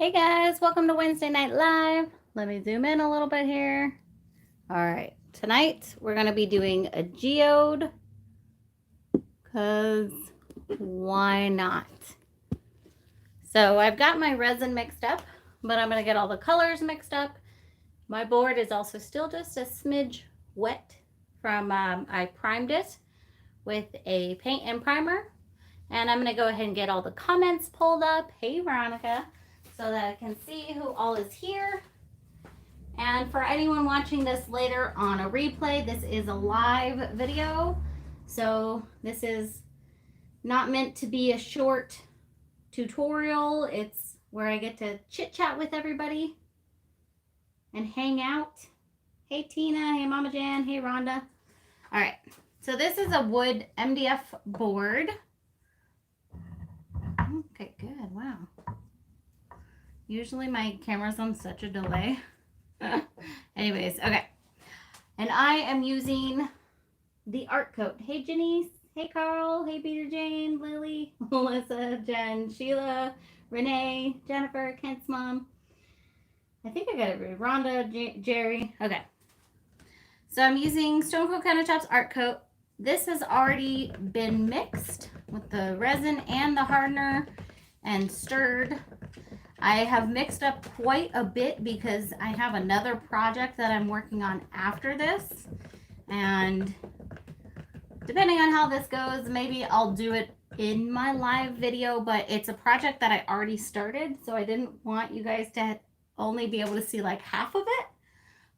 Hey guys, welcome to Wednesday Night Live. Let me zoom in a little bit here. All right, tonight we're going to be doing a geode because why not? So I've got my resin mixed up, but I'm going to get all the colors mixed up. My board is also still just a smidge wet from I primed it with a paint and primer. And I'm going to go ahead and get all the comments pulled up. Hey Veronica. So that I can see who all is here. And for anyone watching this later on a replay, this is a live video. So this is not meant to be a short tutorial. It's where I get to chit chat with everybody and hang out. Hey Tina, hey Mama Jan, hey Rhonda. All right, so this is a wood MDF board. Okay, good, wow. Usually my camera's on such a delay. Anyways, okay. And I am using the art coat. Hey Janice, hey Carl, hey Peter Jane, Lily, Melissa, Jen, Sheila, Renee, Jennifer, Kent's mom. I think I got it right. Rhonda, Jerry. Okay. So I'm using Stone Coat Countertops art coat. This has already been mixed with the resin and the hardener and stirred. I have mixed up quite a bit because I have another project that I'm working on after this. And depending on how this goes, maybe I'll do it in my live video, but it's a project that I already started. So I didn't want you guys to only be able to see like half of it.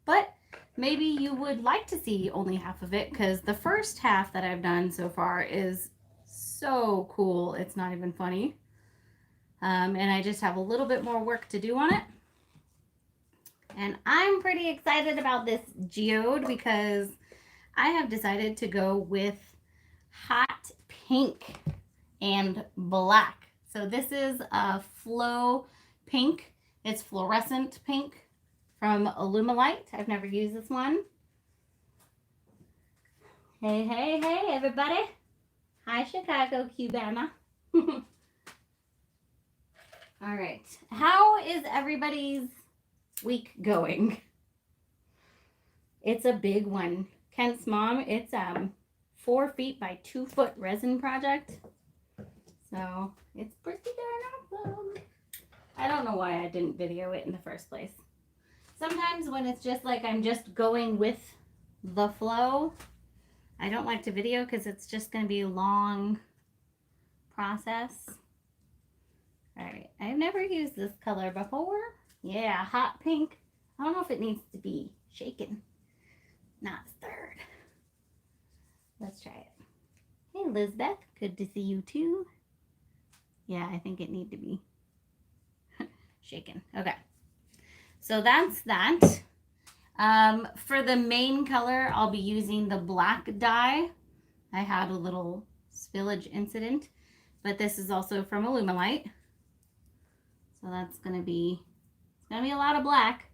But maybe you would like to see only half of it because the first half that I've done so far is so cool. It's not even funny. And I just have a little bit more work to do on it. And I'm pretty excited about this geode because I have decided to go with hot pink and black. So this is a flow pink. It's fluorescent pink from Illuminate. I've never used this one. Hey, hey, hey, everybody. Hi, Chicago, Cubana. All right. How is everybody's week going? It's a big one. Kent's mom, it's 4 feet by 2 foot resin project. So it's pretty darn awesome. I don't know why I didn't video it in the first place. Sometimes when it's just like I'm just going with the flow, I don't like to video because it's just going to be a long process. All right, I've never used this color before. Yeah, hot pink. I don't know if it needs to be shaken, not stirred. Let's try it. Hey, Lizbeth, good to see you too. Yeah, I think it needs to be shaken. Okay, so that's that. For the main color, I'll be using the black dye. I had a little spillage incident, but this is also from Illuminate. So that's going to be, it's going to be a lot of black.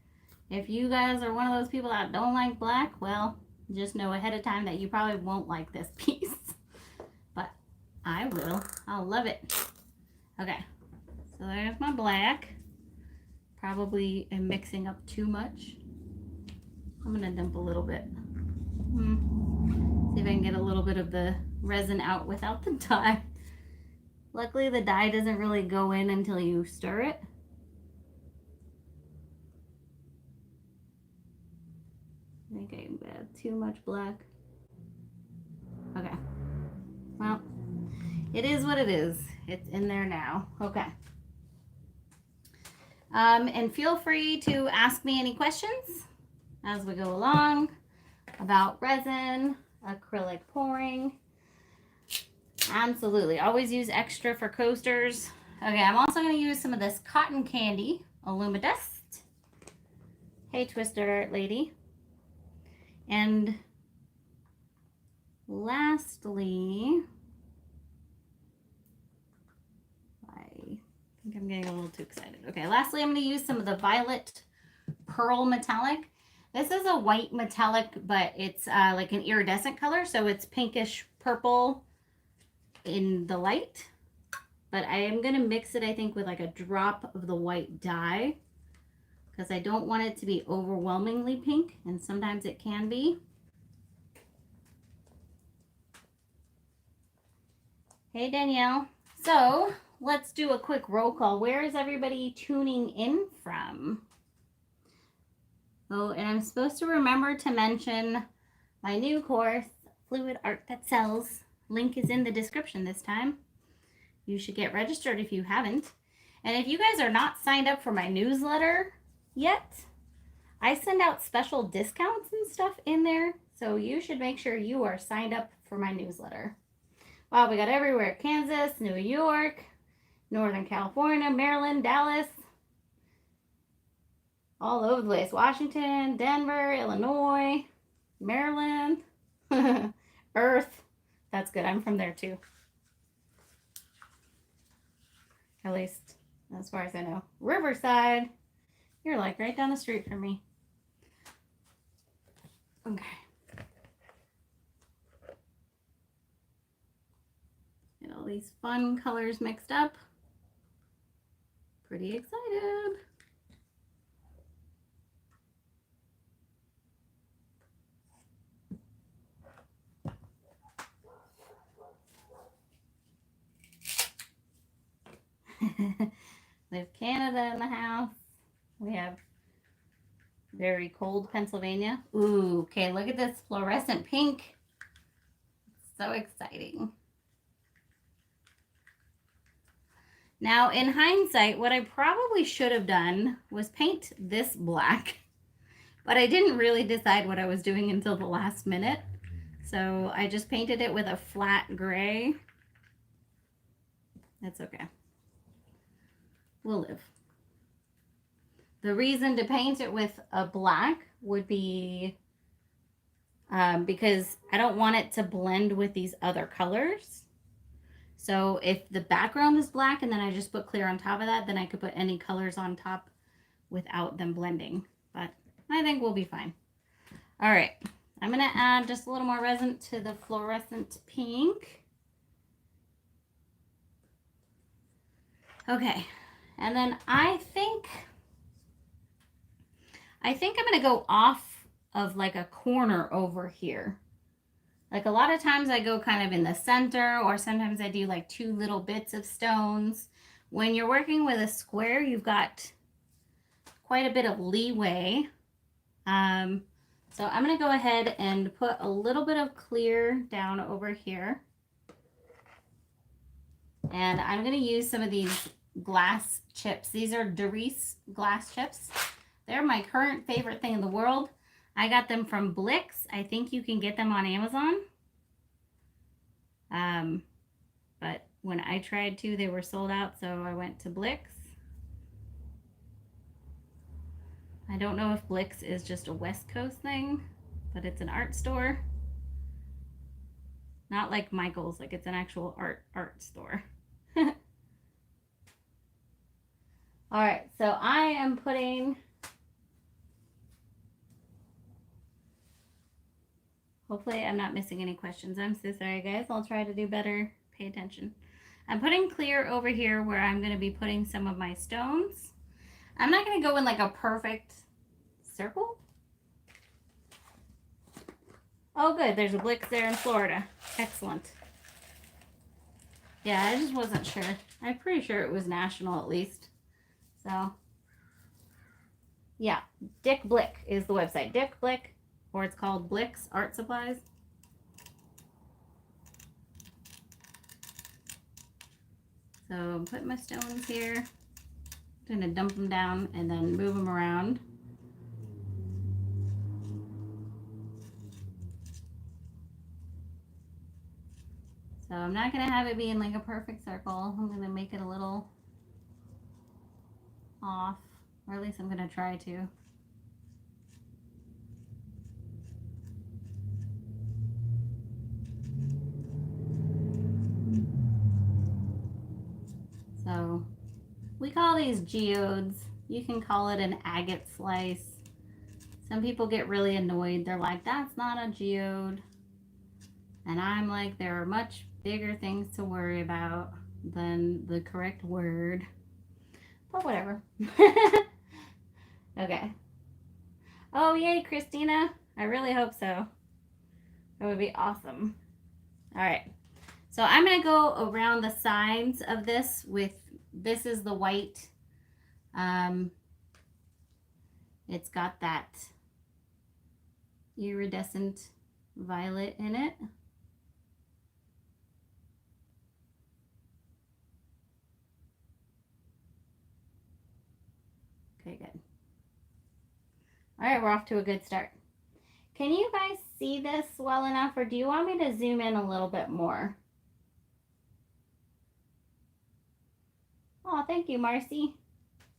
If you guys are one of those people that don't like black, well, just know ahead of time that you probably won't like this piece. But I will. I'll love it. Okay, so there's my black. Probably am mixing up too much. I'm going to dump a little bit. See if I can get a little bit of the resin out without the dye. Luckily, the dye doesn't really go in until you stir it. I think I add too much black. Okay. Well, it is what it is. It's in there now. Okay. And feel free to ask me any questions as we go along about resin, acrylic pouring. Absolutely. Always use extra for coasters. Okay, I'm also going to use some of this cotton candy, Illumidust. Hey, Twister lady. And lastly, I think I'm getting a little too excited. Okay, lastly, I'm going to use some of the Violet Pearl Metallic. This is a white metallic, but it's like an iridescent color, so it's pinkish purple in the light. but I am going to mix it, I think, with like a drop of the white dye because I don't want it to be overwhelmingly pink, and sometimes it can be. Hey, Danielle. So let's do a quick roll call. Where is everybody tuning in from? Oh, and I'm supposed to remember to mention my new course, Fluid Art That Sells. Link is in the description this time. You should get registered if you haven't. And if you guys are not signed up for my newsletter yet, I send out special discounts and stuff in there. So you should make sure you are signed up for my newsletter. Wow, we got everywhere. Kansas, New York, Northern California, Maryland, Dallas. All over the place. Washington, Denver, Illinois, Maryland, Earth. That's good. I'm from there too. At least as far as I know. Riverside. You're like right down the street from me. Okay. Get all these fun colors mixed up. Pretty excited. We have Canada in the house. We have very cold Pennsylvania. Ooh, okay, look at this fluorescent pink. So exciting. Now, in hindsight, what I probably should have done was paint this black, but I didn't really decide what I was doing until the last minute. So I just painted it with a flat gray. That's okay. We'll live. The reason to paint it with a black would be because I don't want it to blend with these other colors. So if the background is black and then I just put clear on top of that, then I could put any colors on top without them blending. But I think we'll be fine. All right, I'm gonna add just a little more resin to the fluorescent pink. Okay, and then I think I'm gonna go off of like a corner over here. Like a lot of times I go kind of in the center, or sometimes I do like two little bits of stones. When you're working with a square, you've got quite a bit of leeway. So I'm gonna go ahead and put a little bit of clear down over here. And I'm gonna use some of these glass chips. These are Doris glass chips. They're my current favorite thing in the world. I got them from Blix. I think you can get them on Amazon. But when I tried to, they were sold out, so I went to Blix. I don't know if Blix is just a West Coast thing, but it's an art store. Not like Michael's, like it's an actual art store. All right, so I am putting, hopefully I'm not missing any questions. I'm so sorry, guys. I'll try to do better. Pay attention. I'm putting clear over here where I'm going to be putting some of my stones. I'm not going to go in like a perfect circle. Oh, good. There's a Blix there in Florida. Excellent. Yeah, I just wasn't sure. I'm pretty sure it was national at least. So, yeah. Dick Blick is the website. Dick Blick, or it's called Blix Art Supplies. So I'm putting my stones here. I'm going to dump them down and then move them around. So I'm not going to have it be in like a perfect circle. I'm going to make it a little off, or at least I'm going to try to. So we call these geodes. You can call it an agate slice. Some people get really annoyed. They're like, that's not a geode. And I'm like, there are much bigger things to worry about. than the correct word. But whatever. Okay. Oh, yay, Christina. I really hope so. That would be awesome. All right. So I'm going to go around the sides of this with, this is the white. It's got that iridescent violet in it. Okay, good. All right, we're off to a good start. Can you guys see this well enough, or do you want me to zoom in a little bit more? Oh, thank you, Marcy.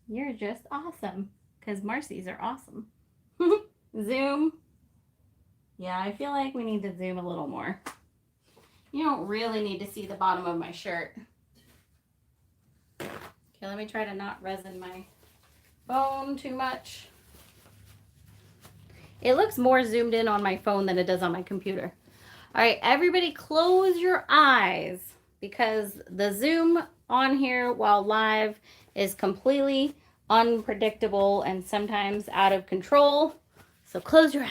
You're just awesome, because Marcy's are awesome. Zoom. Yeah, I feel like we need to zoom a little more. You don't really need to see the bottom of my shirt. Okay, let me try to not resin my phone too much. It looks more zoomed in on my phone than it does on my computer. All right, everybody close your eyes because the zoom on here while live is completely unpredictable and sometimes out of control. So close your eyes.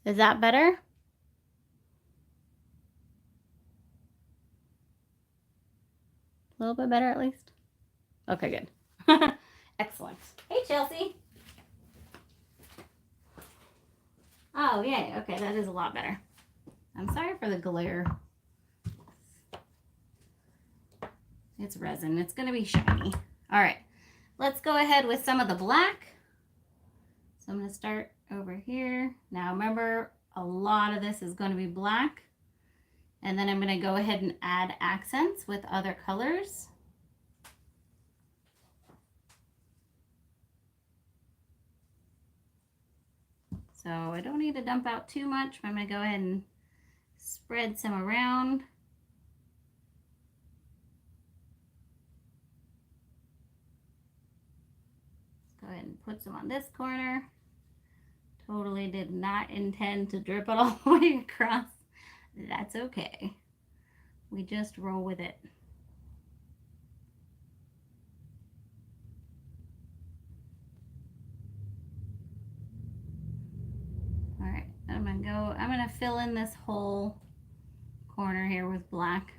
Is that better? A little bit better at least? Okay, good. Excellent. Hey, Chelsea. Oh, yay. Okay, that is a lot better. I'm sorry for the glare. It's resin. It's going to be shiny. All right. Let's go ahead with some of the black. So I'm going to start over here. Now remember, a lot of this is going to be black. And then I'm going to go ahead and add accents with other colors. So I don't need to dump out too much. I'm going to go ahead and spread some around. Go ahead and put some on this corner. Totally did not intend to drip it all the way across. That's okay. We just roll with it. All right, I'm gonna fill in this whole corner here with black.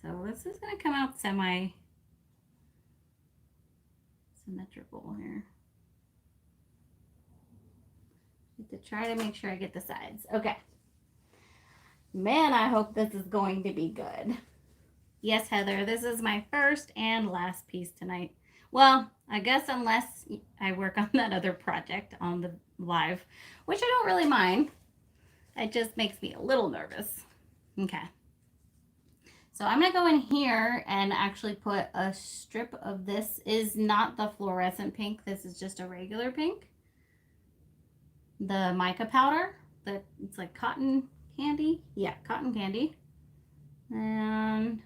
So this is gonna come out symmetrical here. To try to make sure I get the sides. Okay. Man, I hope this is going to be good. Yes, Heather, this is my first and last piece tonight. Well, I guess unless I work on that other project on the live, which I don't really mind. It just makes me a little nervous. Okay. So I'm going to go in here and actually put a strip of this. Is not the fluorescent pink. This is just a regular pink. The mica powder. It's like cotton candy. Yeah, cotton candy. And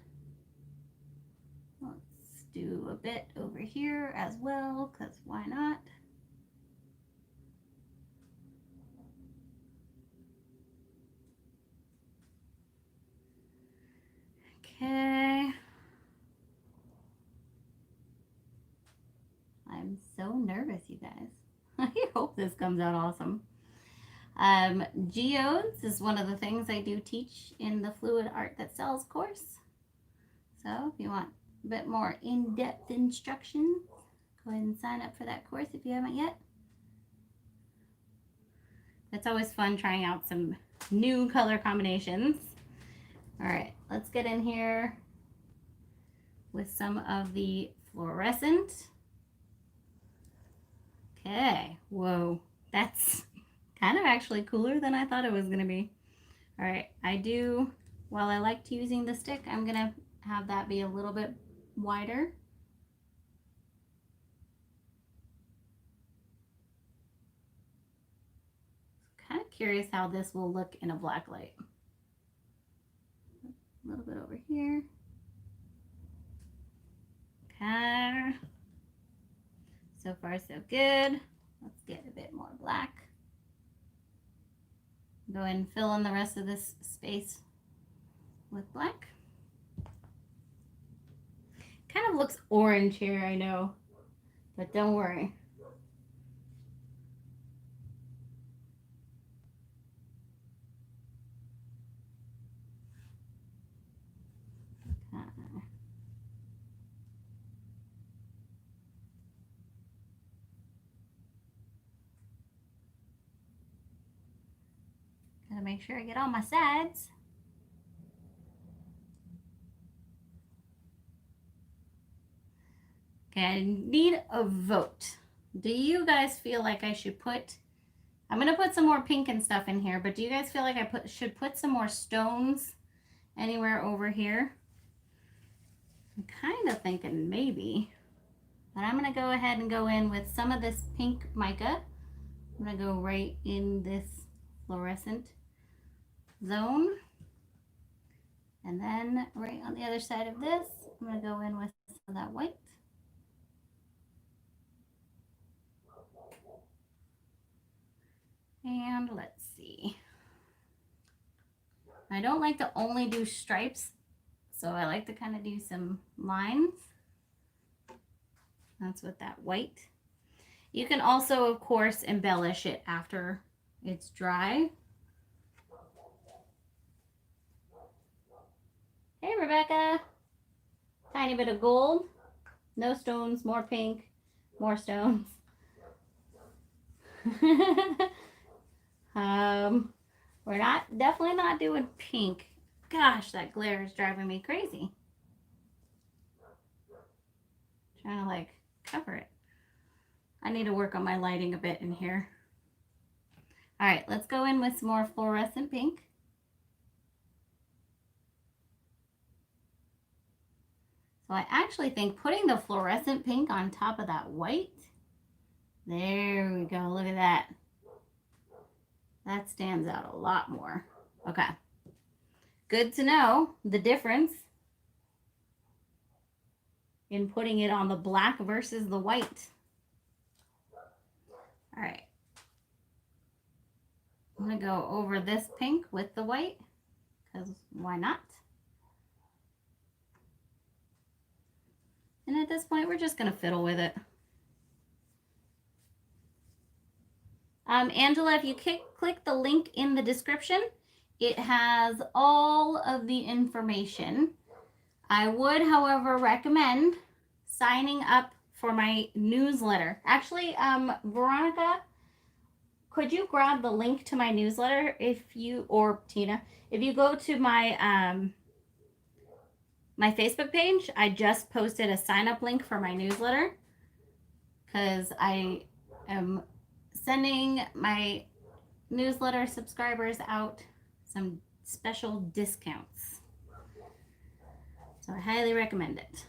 let's do a bit over here as well, because why not? Okay. I'm so nervous, you guys. I hope this comes out awesome. Geodes is one of the things I do teach in the Fluid Art That Sells course. So if you want a bit more in-depth instruction, go ahead and sign up for that course if you haven't yet. It's always fun trying out some new color combinations. All right, let's get in here with some of the fluorescent. Okay, whoa, that's kind of actually cooler than I thought it was gonna be. All right, while I liked using the stick, I'm gonna have that be a little bit wider. Kind of curious how this will look in a black light. A little bit over here. Okay. So far, so good. Let's get a bit more black. Go ahead and fill in the rest of this space with black. Kind of looks orange here, I know, but don't worry. Gotta make sure I get all my sides. Okay, I need a vote. Do you guys feel like I should put, I'm gonna put some more pink and stuff in here, but do you guys feel like I should put some more stones anywhere over here? I'm kind of thinking maybe, but I'm gonna go ahead and go in with some of this pink mica. I'm gonna go right in this fluorescent zone. And then right on the other side of this, I'm gonna go in with some of that white. And let's see. I don't like to only do stripes, so I like to kind of do some lines. That's with that white. You can also, of course, embellish it after it's dry. Hey, Rebecca. Tiny bit of gold. No stones, more pink, more stones. We're definitely not doing pink. Gosh, that glare is driving me crazy. Trying to like cover it. I need to work on my lighting a bit in here. All right, let's go in with some more fluorescent pink. So I actually think putting the fluorescent pink on top of that white, there we go, look at that. That stands out a lot more. Okay, good to know the difference in putting it on the black versus the white. All right, I'm gonna go over this pink with the white, because why not? And at this point, we're just gonna fiddle with it. Angela, if you click the link in the description, it has all of the information. I would, however, recommend signing up for my newsletter. Actually, Veronica, could you grab the link to my newsletter or Tina, if you go to my my Facebook page, I just posted a sign up link for my newsletter because I am sending my newsletter subscribers out some special discounts. So I highly recommend it.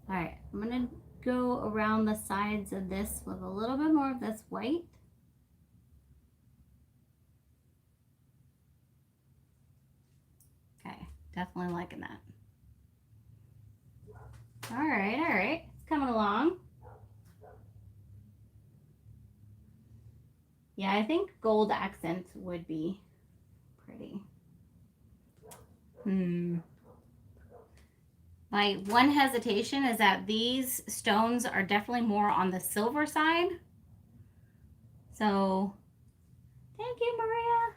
All right, I'm gonna go around the sides of this with a little bit more of this white. Okay, definitely liking that. All right, it's coming along. Yeah, I think gold accent would be pretty. My one hesitation is that these stones are definitely more on the silver side. So, thank you, Maria.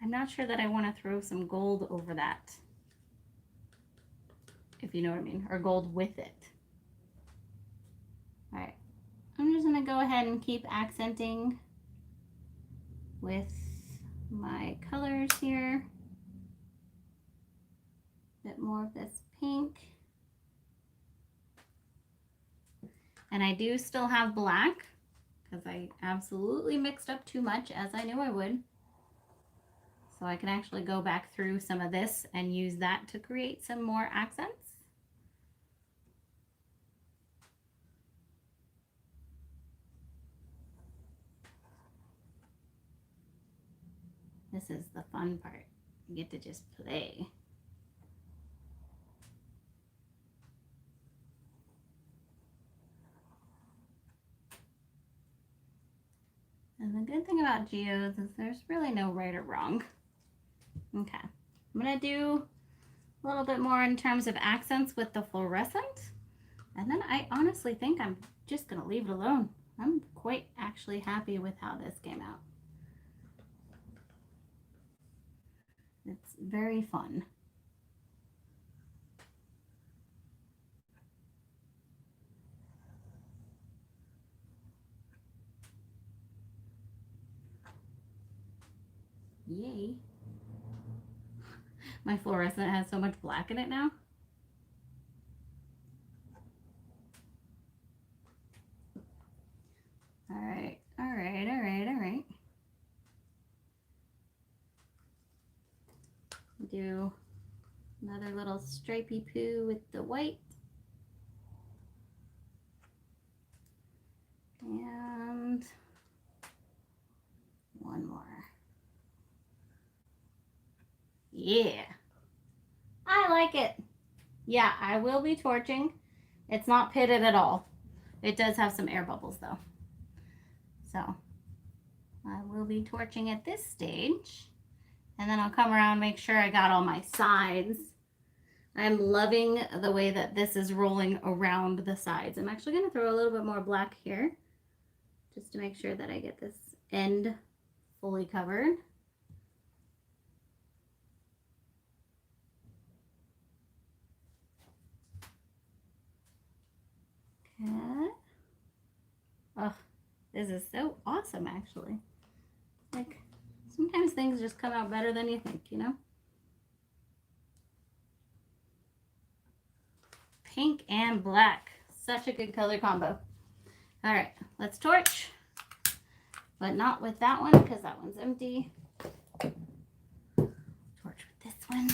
I'm not sure that I want to throw some gold over that, if you know what I mean, or gold with it. All right, I'm just gonna go ahead and keep accenting with my colors here. A bit more of this pink. And I do still have black because I absolutely mixed up too much, as I knew I would. So I can actually go back through some of this and use that to create some more accents. This is the fun part. You get to just play. the good thing about geodes is there's really no right or wrong. Okay, I'm gonna do a little bit more in terms of accents with the fluorescent. And then I honestly think I'm just gonna leave it alone. I'm quite actually happy with how this came out. It's very fun. Yay. My fluorescent has so much black in it now. All right, all right, all right, all right. Do another little stripey poo with the white. And one more. Yeah, I like it. Yeah, I will be torching. It's not pitted at all. It does have some air bubbles though. So I will be torching at this stage. And then I'll come around and make sure I got all my sides. I'm loving the way that this is rolling around the sides. I'm actually going to throw a little bit more black here just to make sure that I get this end fully covered. Okay. Oh, this is so awesome actually. Like, sometimes things just come out better than you think, you know? Pink and black. Such a good color combo. All right, let's torch. But not with that one because that one's empty. Torch with this one.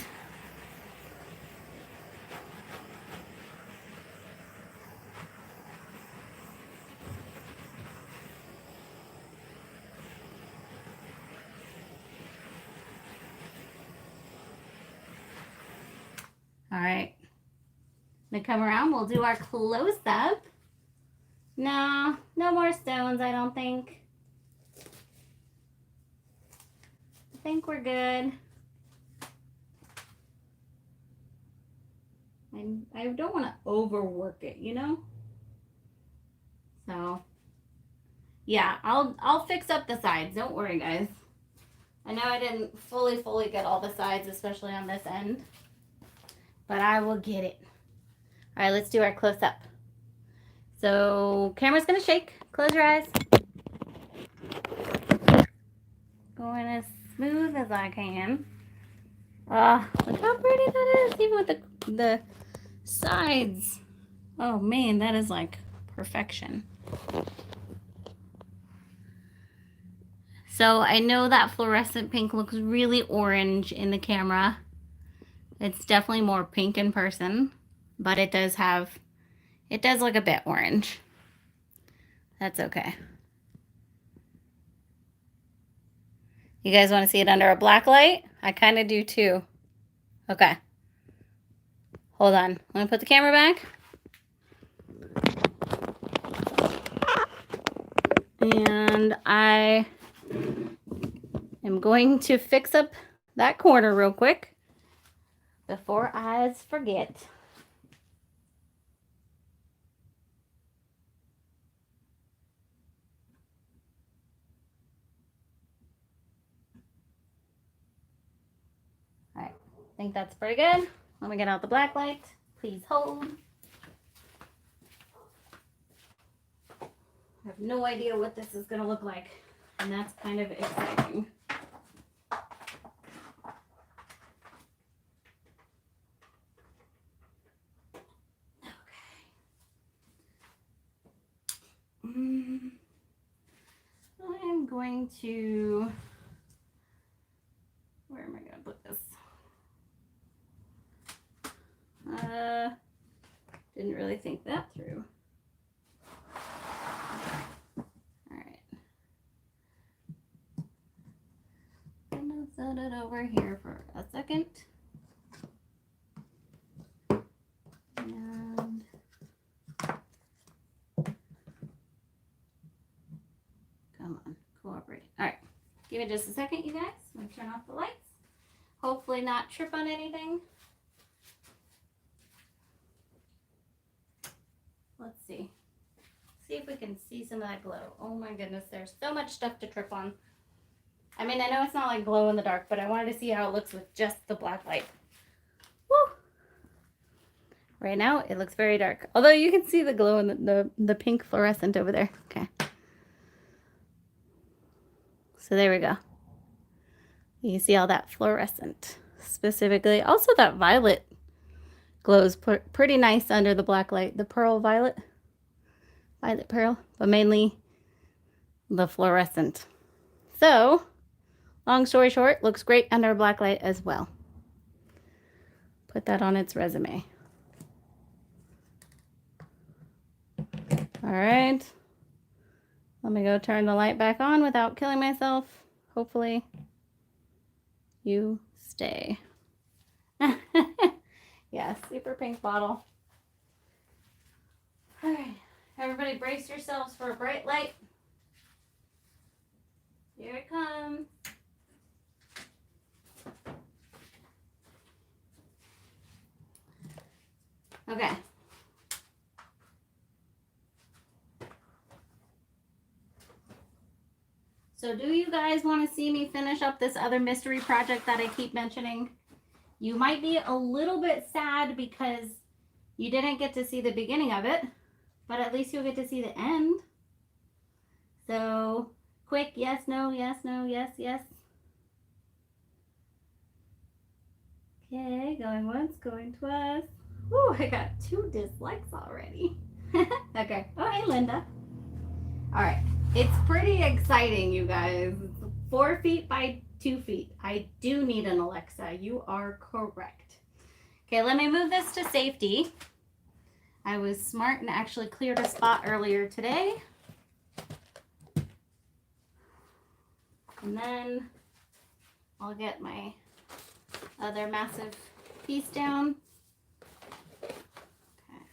All right, I'm gonna come around, we'll do our close-up. No more stones, I don't think. I think we're good. I don't want to overwork it, you know? So, yeah, I'll fix up the sides, don't worry, guys. I know I didn't fully get all the sides, especially on this end, but I will get it. All right, let's do our close-up. So, camera's gonna shake. Close your eyes. Going as smooth as I can. Look how pretty that is, even with the sides. Oh man, that is like perfection. So I know that fluorescent pink looks really orange in the camera. It's definitely more pink in person, but it does look a bit orange. That's okay. You guys want to see it under a black light? I kind of do too. Okay. Hold on. Let me put the camera back. And I am going to fix up that corner real quick before I forget. All right, I think that's pretty good. Let me get out the black light. Please hold. I have no idea what this is going to look like, and that's kind of exciting. I'm going to, where am I going to put this? Didn't really think that through. All right. I'm going to set it over here for a second. And come on, cooperate. cooperating. All right. Give me just a second, you guys. I'm going to turn off the lights. Hopefully not trip on anything. Let's see. See if we can see some of that glow. Oh my goodness, there's so much stuff to trip on. I mean, I know it's not like glow in the dark, but I wanted to see how it looks with just the black light. Woo! Right now, it looks very dark. Although you can see the glow in the pink fluorescent over there. Okay. So there we go. You can see all that fluorescent specifically. Also, that violet glows pretty nice under the black light. The pearl violet. Violet pearl. But mainly the fluorescent. So, long story short, looks great under black light as well. Put that on its resume. All right. Let me go turn the light back on without killing myself. Hopefully you stay. Yeah, super pink bottle. All right, everybody brace yourselves for a bright light. Here it comes. Okay. So do you guys want to see me finish up this other mystery project that I keep mentioning? You might be a little bit sad because you didn't get to see the beginning of it, but at least you'll get to see the end. So quick, yes, no, yes, no, yes, yes. Okay, going once, going twice. Ooh, I got 2 dislikes already. Okay. Oh, hey, Linda. All right. It's pretty exciting, you guys. 4 feet by 2 feet. I do need an Alexa. You are correct. Okay, let me move this to safety. I was smart and actually cleared a spot earlier today. And then I'll get my other massive piece down. Okay.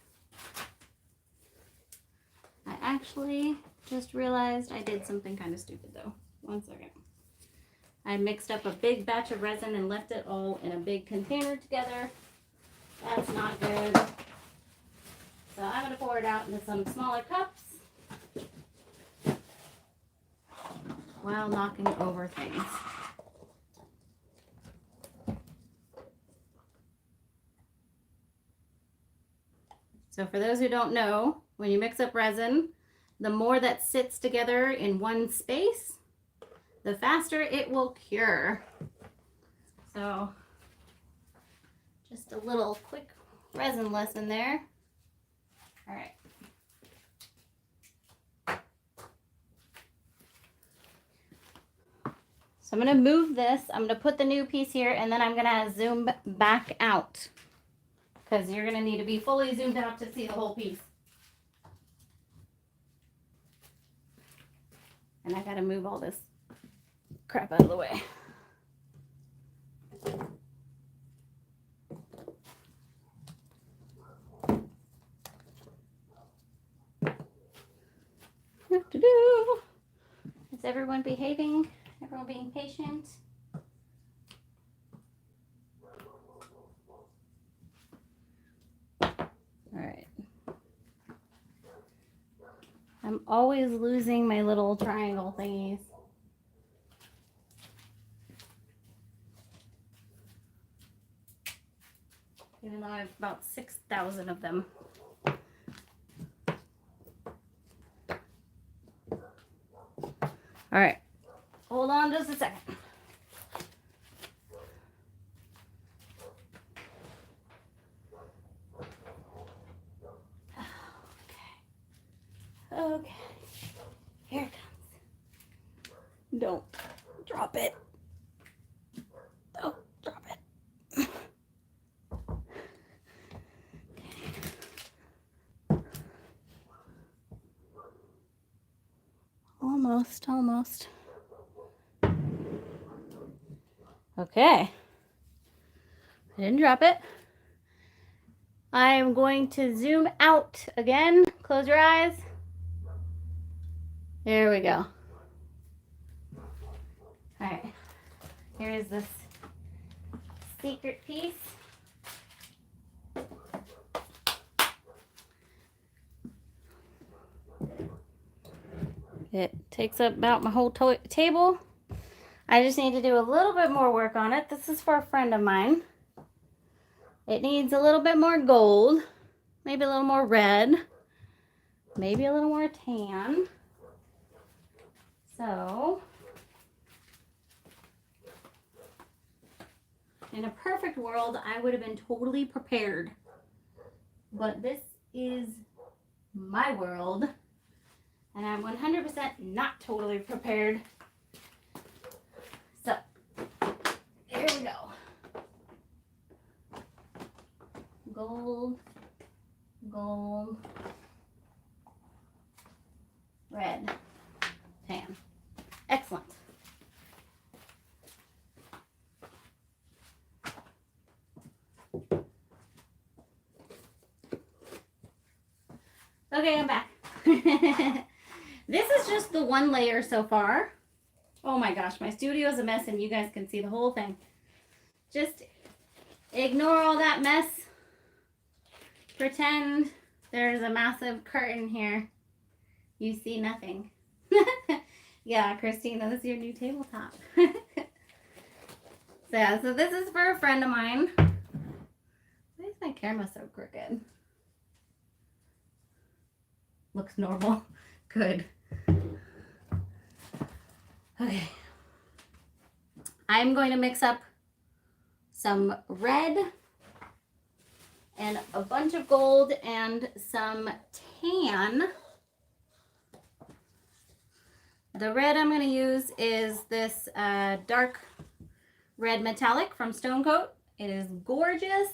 I actually just realized I did something kind of stupid though. 1 second. I mixed up a big batch of resin and left it all in a big container together. That's not good. So I'm going to pour it out into some smaller cups while knocking over things. So for those who don't know, when you mix up resin, the more that sits together in one space, the faster it will cure. So just a little quick resin lesson there. All right. So I'm going to move this. I'm going to put the new piece here, and then I'm going to zoom back out because you're going to need to be fully zoomed out to see the whole piece. And I got to move all this crap out of the way. What to do? Is everyone behaving? Everyone being patient? All right. I'm always losing my little triangle thingies. Even though I have about 6,000 of them. All right, hold on just a second. Okay, here it comes. Don't drop it. Don't drop it. Almost. Okay. I didn't drop it. I'm going to zoom out again. Close your eyes. There we go. Here is this secret piece. It takes up about my whole table. I just need to do a little bit more work on it. This is for a friend of mine. It needs a little bit more gold, maybe a little more red, maybe a little more tan. So, in a perfect world, I would have been totally prepared. But this is my world, and I'm 100% not totally prepared. So, here we go. Gold, gold, red, tan. Excellent. Okay, I'm back. This is just the one layer so far. Oh my gosh, my studio is a mess and you guys can see the whole thing. Just ignore all that mess. Pretend there's a massive curtain here. You see nothing. Yeah, Christina, this is your new tabletop. So yeah, so this is for a friend of mine. Why is my camera so crooked? Looks normal. Good. Okay. I'm going to mix up some red and a bunch of gold and some tan. The red I'm going to use is this dark red metallic from Stone Coat. It is gorgeous.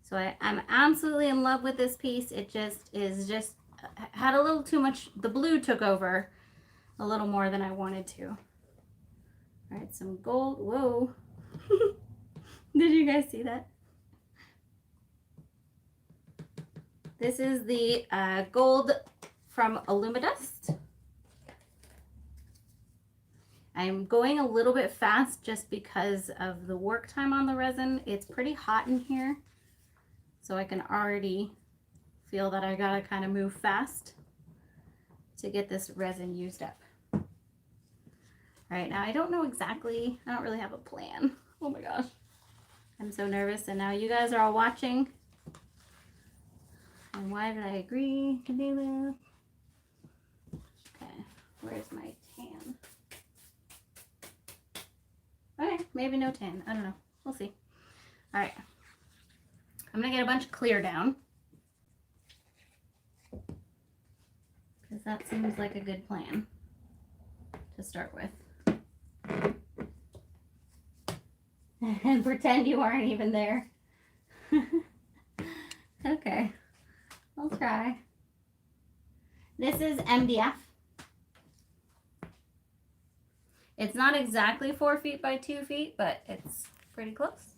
So I'm absolutely in love with this piece. It just had a little too much, the blue took over a little more than I wanted to. All right, some gold. Whoa. Did you guys see that? This is the gold from Illumidust. I'm going a little bit fast just because of the work time on the resin. It's pretty hot in here, so I can already feel that I gotta kind of move fast to get this resin used up. All right, now I don't know exactly, I don't really have a plan. Oh my gosh, I'm so nervous, and now you guys are all watching. And why did I agree to do this? Okay, where's my tan? Okay, maybe no tan, I don't know, we'll see. All right, I'm gonna get a bunch of clear down, because that seems like a good plan to start with. And pretend you aren't even there. Okay, I'll try. This is MDF. It's not exactly 4 feet by 2 feet, but it's pretty close.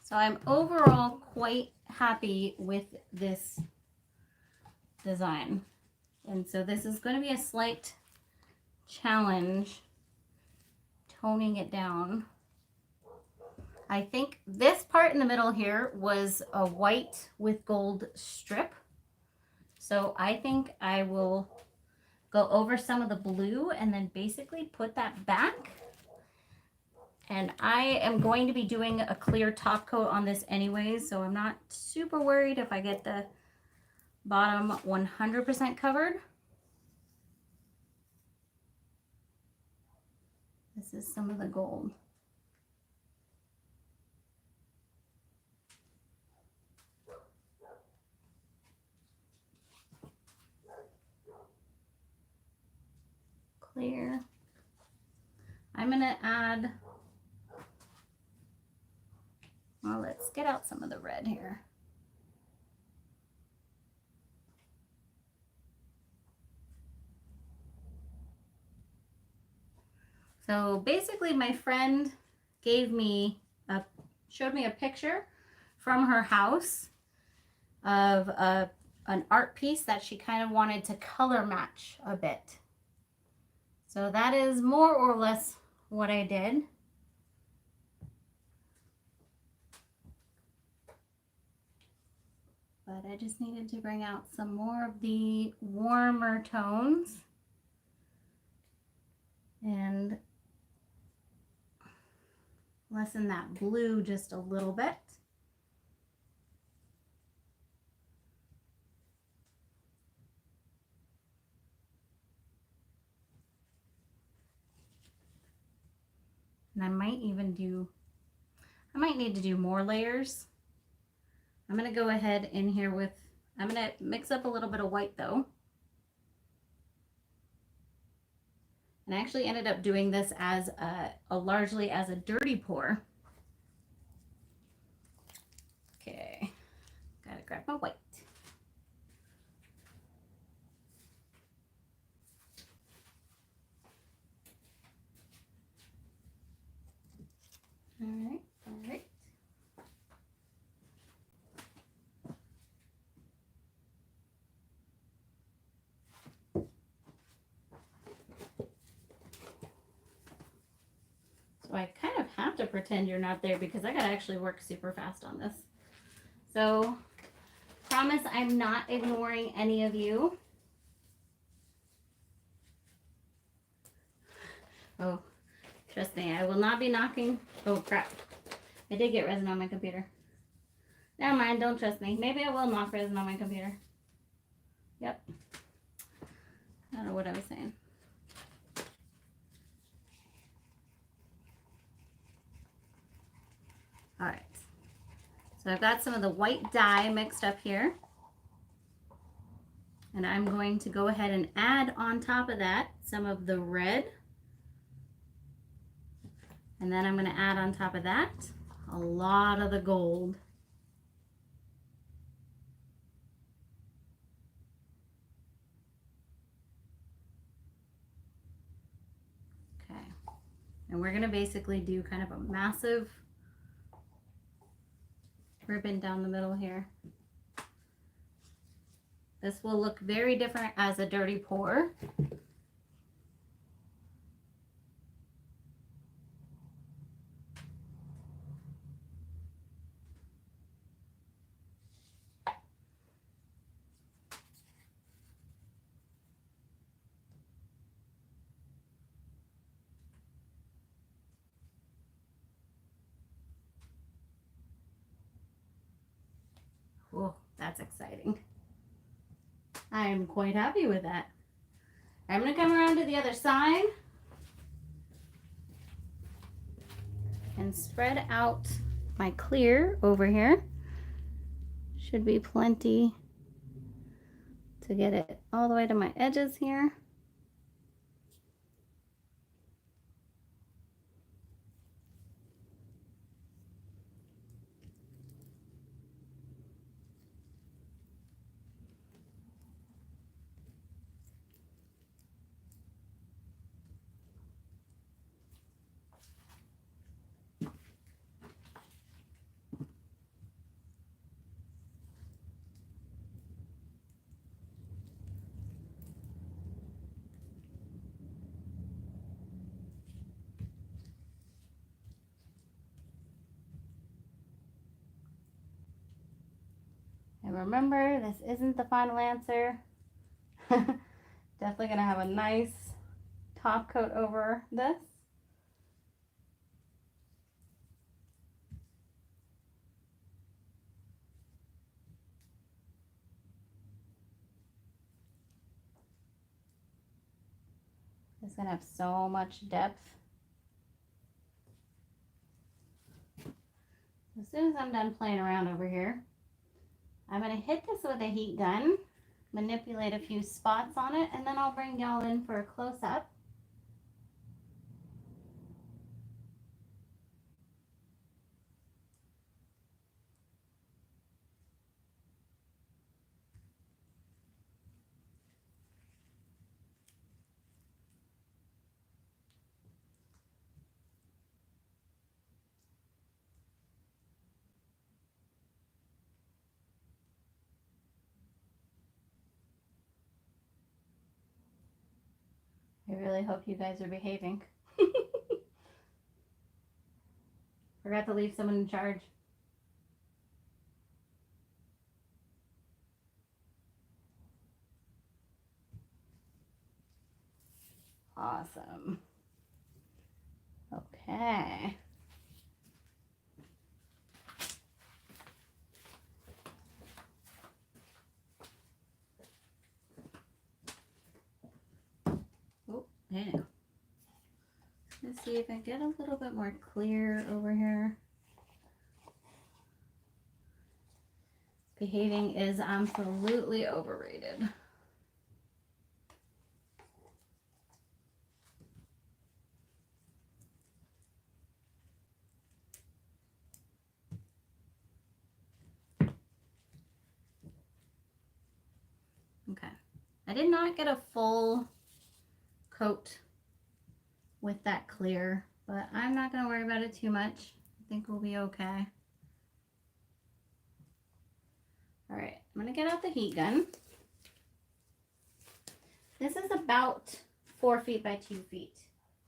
So I'm overall quite happy with this design. And so this is going to be a slight challenge toning it down. I think this part in the middle here was a white with gold strip. So I think I will go over some of the blue and then basically put that back. And I am going to be doing a clear top coat on this anyways, so I'm not super worried if I get the bottom 100% covered. This is some of the gold. Clear. I'm gonna add, well, let's get out some of the red here. So basically my friend showed me a picture from her house of an art piece that she kind of wanted to color match a bit. So that is more or less what I did. But I just needed to bring out some more of the warmer tones and lessen that blue just a little bit. And I might need to do more layers. I'm going to go ahead in here with, I'm going to mix up a little bit of white though. And I actually ended up doing this as largely as a dirty pour. Okay, gotta grab my white. All right, all right. So I kind of have to pretend you're not there because I gotta actually work super fast on this. So promise I'm not ignoring any of you. Oh, trust me, I will not be knocking. Oh crap, I did get resin on my computer. Never mind, don't trust me. Maybe I will knock resin on my computer. Yep. I don't know what I was saying. All right, so I've got some of the white dye mixed up here. And I'm going to go ahead and add on top of that some of the red. And then I'm going to add on top of that a lot of the gold. Okay, and we're going to basically do kind of a massive ribbon down the middle here. This will look very different as a dirty pour. Oh, that's exciting. I'm quite happy with that. I'm going to come around to the other side and spread out my clear over here. Should be plenty to get it all the way to my edges here. And remember, this isn't the final answer. Definitely gonna have a nice top coat over this. It's gonna have so much depth. As soon as I'm done playing around over here, I'm gonna hit this with a heat gun, manipulate a few spots on it, and then I'll bring y'all in for a close-up. really hope you guys are behaving. Forgot to leave someone in charge. Awesome. Okay. Oh, yeah. Let's see if I get a little bit more clear over here. Behaving is absolutely overrated. Okay. I did not get a full coat with that clear, but I'm not going to worry about it too much. I think we'll be okay. All right, I'm going to get out the heat gun. This is about 4 feet by 2 feet,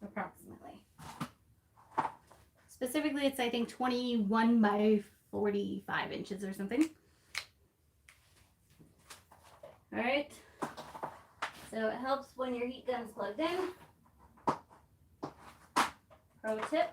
approximately. Specifically, it's I think 21 by 45 inches or something. All right, so it helps when your heat gun's plugged in. Pro tip.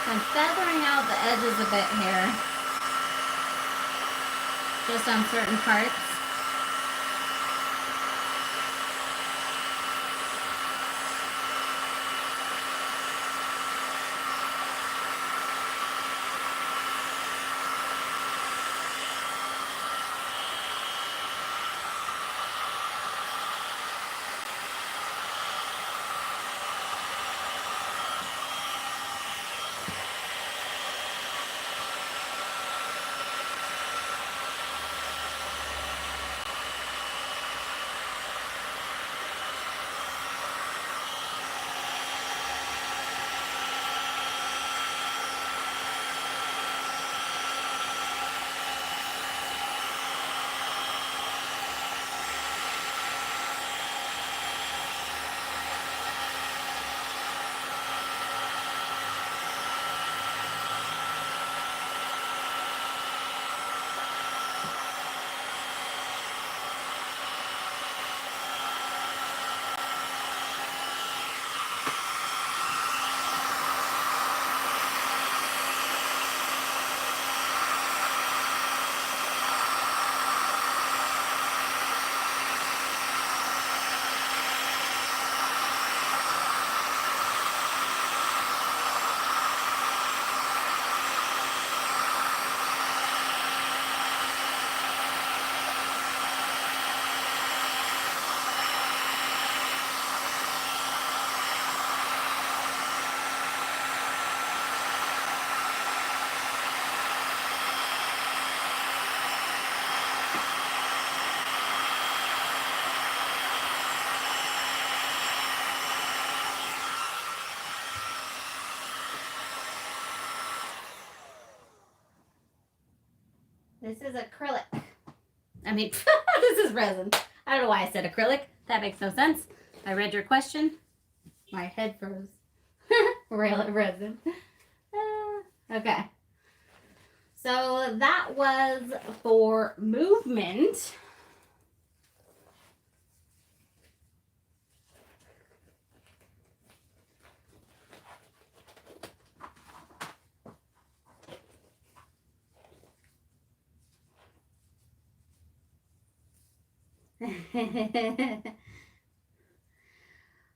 I'm feathering out the edges a bit here, just on certain parts. This is acrylic. I mean, this is resin. I don't know why I said acrylic. That makes no sense. I read your question. My head froze. Resin. Okay. So that was for movement.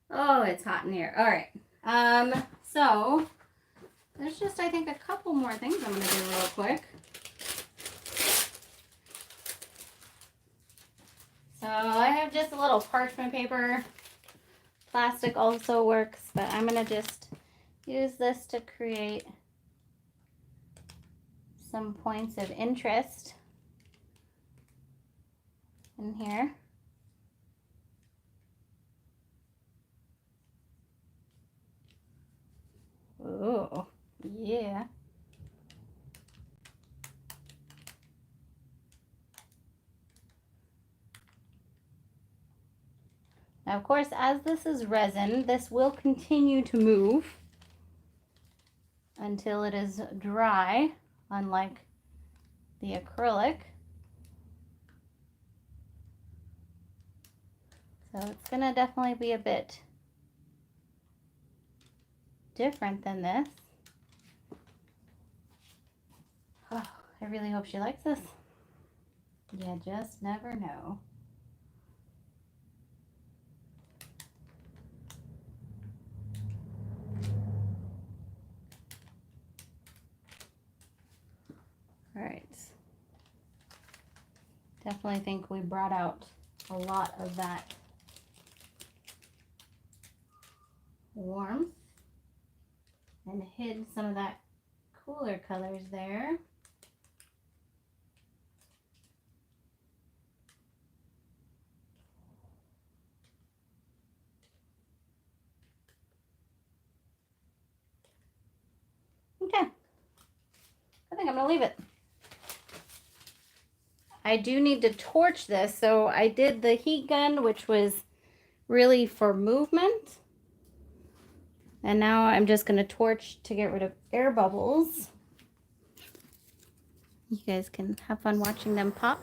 Oh, it's hot in here. All right. So there's just, I think, a couple more things I'm going to do real quick. So I have just a little parchment paper. Plastic also works, but I'm going to just use this to create some points of interest in here. Oh, yeah. Now, of course, as this is resin, this will continue to move until it is dry, unlike the acrylic. So it's going to definitely be a bit different than this. Oh, I really hope she likes this. You just never know. All right. Definitely think we brought out a lot of that warmth and hid some of that cooler colors there. Okay. I think I'm gonna leave it. I do need to torch this, so I did the heat gun, which was really for movement. And now I'm just gonna torch to get rid of air bubbles. You guys can have fun watching them pop.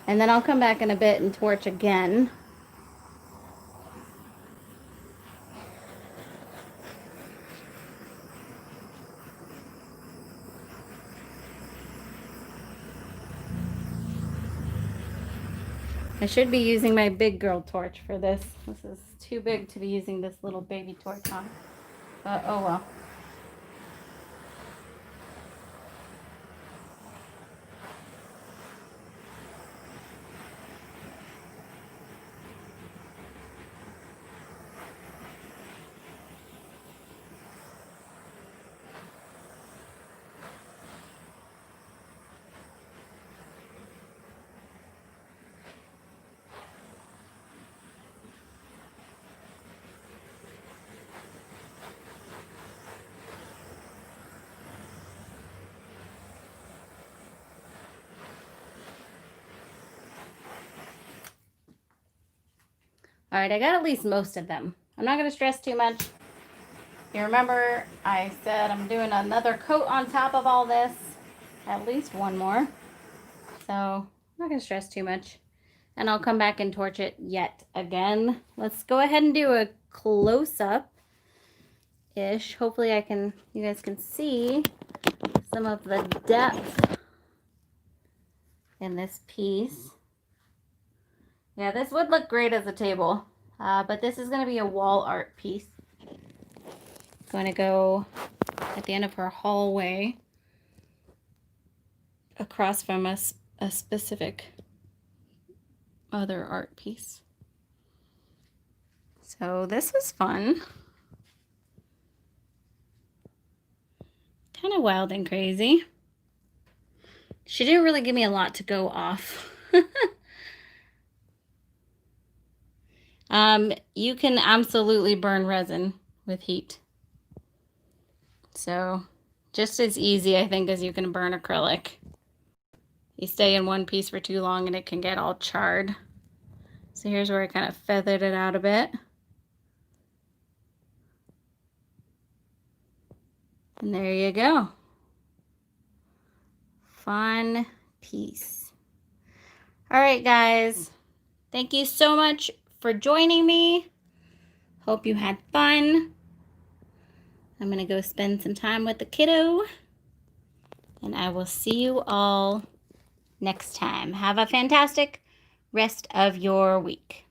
And then I'll come back in a bit and torch again. I should be using my big girl torch for this. This is too big to be using this little baby torch on. But oh well. All right, I got at least most of them. I'm not going to stress too much. You remember I said I'm doing another coat on top of all this. At least one more. So I'm not going to stress too much. And I'll come back and torch it yet again. Let's go ahead and do a close-up-ish. Hopefully you guys can see some of the depth in this piece. Yeah, this would look great as a table, but this is going to be a wall art piece. It's going to go at the end of her hallway across from a specific other art piece. So this was fun. Kind of wild and crazy. She didn't really give me a lot to go off. You can absolutely burn resin with heat. So just as easy, I think, as you can burn acrylic. You stay in one piece for too long and it can get all charred. So here's where I kind of feathered it out a bit. And there you go. Fun piece. All right, guys. Thank you so much for joining me. Hope you had fun. I'm going to go spend some time with the kiddo. And I will see you all next time. Have a fantastic rest of your week.